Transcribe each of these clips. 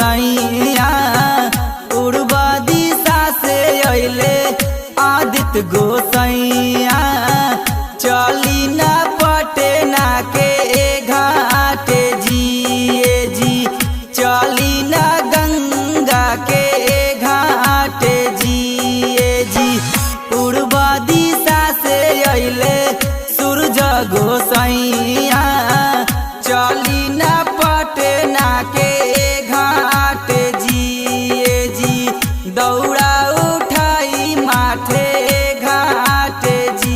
गोसैया पूर्व दिशा से अइले आदित्य गोसैया चली न पटना के घाटे जी चली न गंगा के घाटे जी पूर्व दिशा से अइले सूरज गोसैया चली न पटना के घाटे जी दौड़ा उठाई माथे घाटे जी।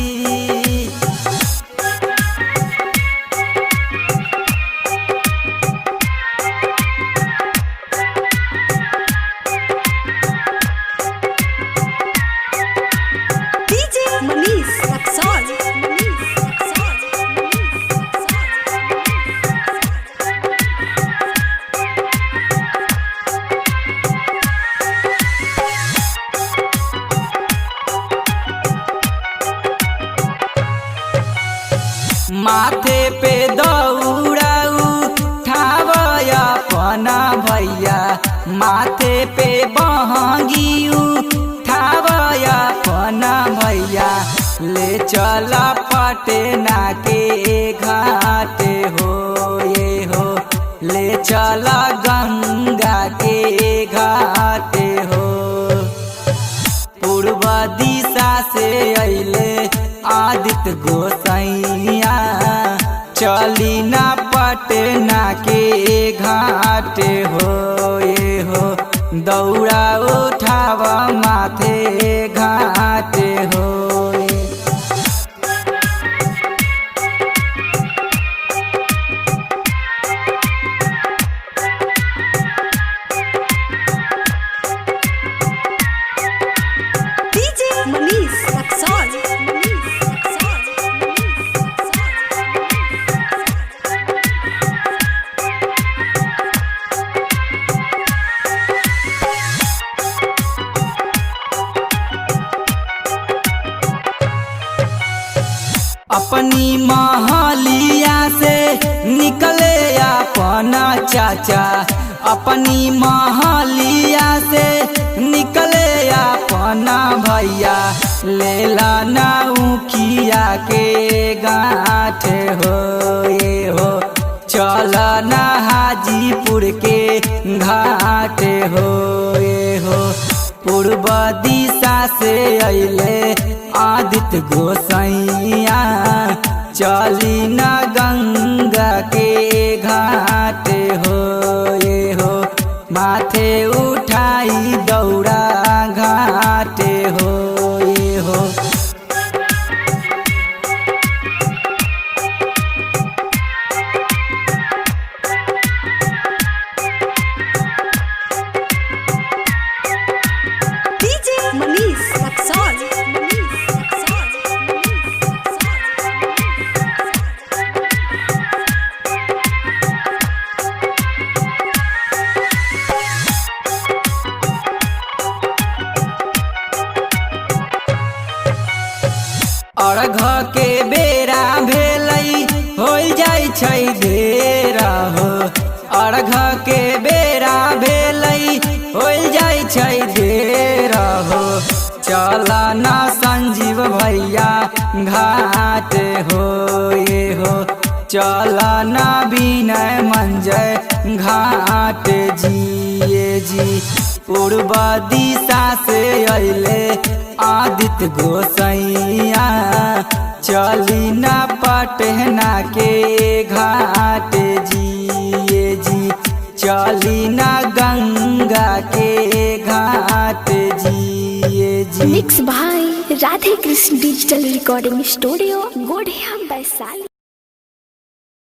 DJ Manish Raksol. माथे पे दौड़ा उठावया अपना भैया माथे पे बहंगी उठावया अपना भैया ले चला पटना के घाटे हो ये हो ले चला गंगा के घाटे हो पूर्व दिशा से अइले आदित्य गोसैया चली न पटना के घाटे हो ये हो दौड़ा उठाव माथे घाटे हो। DJ Manish Raksol. अपनी महलिया से निकले अपना चाचा अपनी महलिया से निकले अपना भैया लेला ना उखिया के गाँठ हो ये हो चल ना हाजीपुर के घाट हो ये हो पूर्व दिशा से अइले आदित्य गोसैया चली न गंगा के घाटे हो ये हो माथे उठाई दौड़ा घाटे हो ये हो। DJ Manish Raksol. अर्घ के बेरा भेलै हो जाइ छै देरा हो अर्घ के बेरा भेलै हो जाइ छै देरा हो चला ना संजीव भैया घाट हो ये हो चला ना विनय मंजय घाट जी पूर्व दिशा से अइले आदित्य गोसैया चली न पटना के घाट जी चली न गंगा के घाट जी। मिक्स भाई Radhe Krishna digital recording studio गोढ़िया वैशाली।